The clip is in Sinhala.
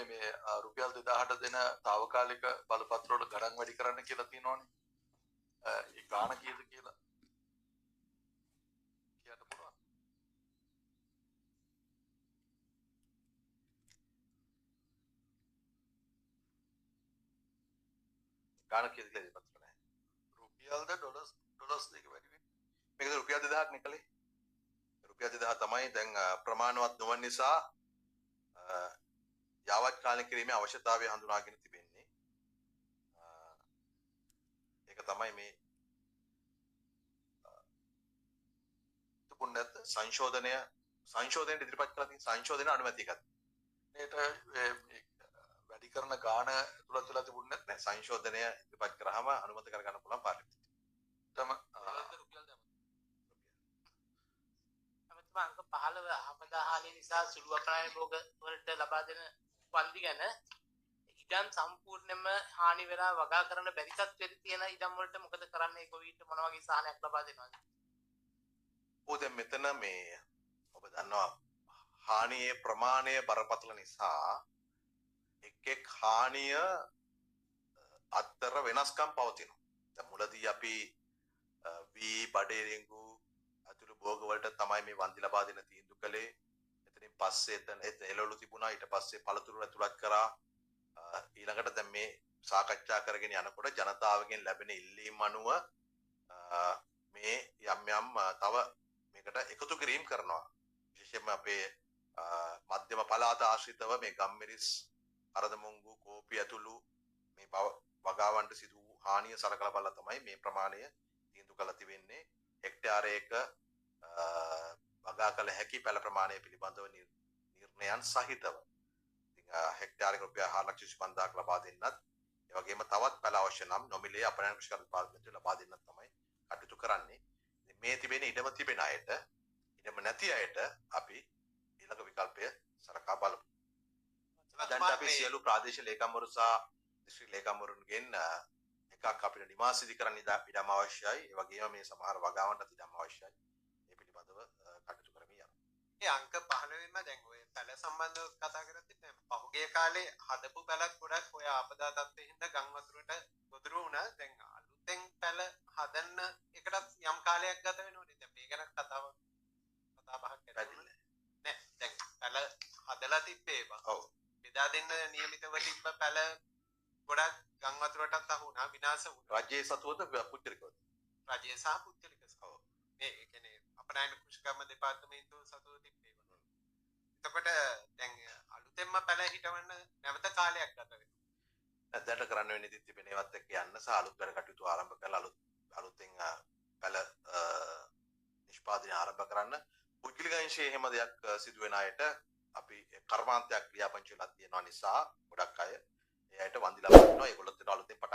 මේ රුපියල් 2000ට දෙන తాවකාලික බලපත්‍ර වල ගණන් වැඩි කරන්න කියලා තියෙනවනේ. ඒ ගාණ කීයද කියලා කියන්න පුළුවන්. ගාණ කීයද කියලා දෙපත්‍ර නැහැ. රුපියල්ද ඩොලර්ස් දෙක වැඩි වෙන්නේ. මේකද රුපියල් 2000ක් නේ කලේ. රුපියල් 2000 තමයි දැන් ප්‍රමාණවත් නොවන නිසා යාවත් කාලෙ කිරීමේ අවශ්‍යතාවය හඳුනාගෙන තිබෙන්නේ. ඒක තමයි මේ තුපුන්නත් සංශෝධනයට ඉදිරිපත් කරලා තියෙන සංශෝධන අනුමැතිය ගත්තා. මේකට වැඩි කරන ගාණ තුලත් වෙලා තිබුණේ නැහැ. සංශෝධනය ඉදිරිපත් කරාම අනුමත කරගන්න පුළුවන් පාර්ලිමේන්තුවට. තම රුපියල් දැම්මා. අංක 15 ආපදාහානිය නිසා සුළු අපරාධ භෝග වලට ලබා දෙන වන්දි ගැන ඉඩම් සම්පූර්ණයෙන්ම හානි වෙලා වගා කරන්න බැරි තත්ත්වෙට තියෙන ඉඩම් වලට මොකද කරන්නේ? කොවිට මොන වගේ සහනයක් ලබා දෙනවද? දැන් මෙතන මේ ඔබ දන්නවා හානියේ ප්‍රමාණය බරපතල නිසා එක් හානිය අතර වෙනස්කම් පවතිනවා. දැන් මුලදී අපි වී බඩේ රිංගු අතුරු භෝග වලට තමයි මේ වන්දි ලබා දෙන තීන්දුව කළේ. එතනින් පස්සේ එතන එළවලු තිබුණා. ඊට පස්සේ පළතුරු ඇතුළත් කරා. ඊළඟට දැන් මේ සාකච්ඡා කරගෙන යනකොට ජනතාවගෙන් ලැබෙන ඉල්ලීම් අනුව මේ යම් තව මේකට එකතු කිරීම කරනවා. විශේෂයෙන්ම අපේ මධ්‍යම පළාත ආශ්‍රිතව මේ ගම්මිරිස්, අරදමුංගු, කෝපි ඇතුළු මේ වගාවන්ට සිදු වූ හානිය සලකලා බලලා තමයි මේ ප්‍රමාණය තීන්දුව කළා තිබෙන්නේ. හෙක්ටයාරයක වගා කළ හැකි පැල ප්‍රමාණය පිළිබඳව නිර්ණයන් සහිතව. ඉතින් හෙක්ටයාරයක රුපියල් 4,25,000ක් ලබා දෙන්නත්, ඒ වගේම තවත් පැල අවශ්‍ය නම් නොමිලේ අපනයන කෘෂිකාර්ය දෙපාර්තමේන්තුවේ ලබා දෙන්නත් තමයි කටයුතු කරන්නේ. මේ තිබෙන ඉඩම තිබෙන අයට, ඉඩම නැති අයට අපි ඊළඟ විකල්පය සලකා බලමු. දැන් අපි සියලු ප්‍රාදේශීය ලේකම්වරු සහ දිස්ත්‍රික් ලේකම්වරුන්ගෙන් එකක් අපිට නිවාසිත කරන්න ඉඩම් අවශ්‍යයි. ඒ වගේම මේ සමහර වගාවන්ට ඉඩම් අවශ්‍යයි. මේ පිළිබඳව කටයුතු කරමින් යනවා. මේ අංක 15 දැන් ඔය පැල සම්බන්ධව කතා කරද්දී දැන් පහුගිය කාලේ හදපු පැලක් ගොඩක් ඔය ආපදා තත්ත්වෙ හින්දා ගම් වතුරට ගොදුරු වුණා. දැන් අලුතෙන් පැල හදන්න එකටත් යම් කාලයක් ගත වෙනවනේ. දැන් මේ ගැන කතා බහක් කරන්නේ නෑ. දැන් පැල හදලා තිබ්බේවා. ඔව්. බෙදා දෙන්න නියමිතව තිබ්බ පැල ගොඩක් ගම් වතුරටත් අහු වුණා, විනාශ වුණා. රජයේ සතුවද පුද්ගලිකවද? රජයේ සහ පුද්ගලික සහ. මේ කියන්නේ අපනයන කෘෂිකර්ම දෙපාර්තමේන්තුව සතුව තිබ්බේවා. එතකොට දැන් අලුතෙන්ම පැල හිටවන්න නැවත කාලයක් ගත වෙනවා. දැනට කරන්න වෙන්නේ ඉතින් තිබෙන ඒවත් එක්ක යන්න සහ අලුත් වැඩ කටයුතු ආරම්භ කරලා අලුතෙන් පැල නිෂ්පාදනය ආරම්භ කරන්න. පුද්ගලික අංශයේ හැම දෙයක් සිදු වෙන අයට අපි කර්මාන්තයක් ක්‍රියාපංච වෙලා තියෙනවා නිසා ගොඩක් අය ඒ අයට වන්දි ලබා දෙනවා. ඒගොල්ලොත් අලුතෙන් පටන්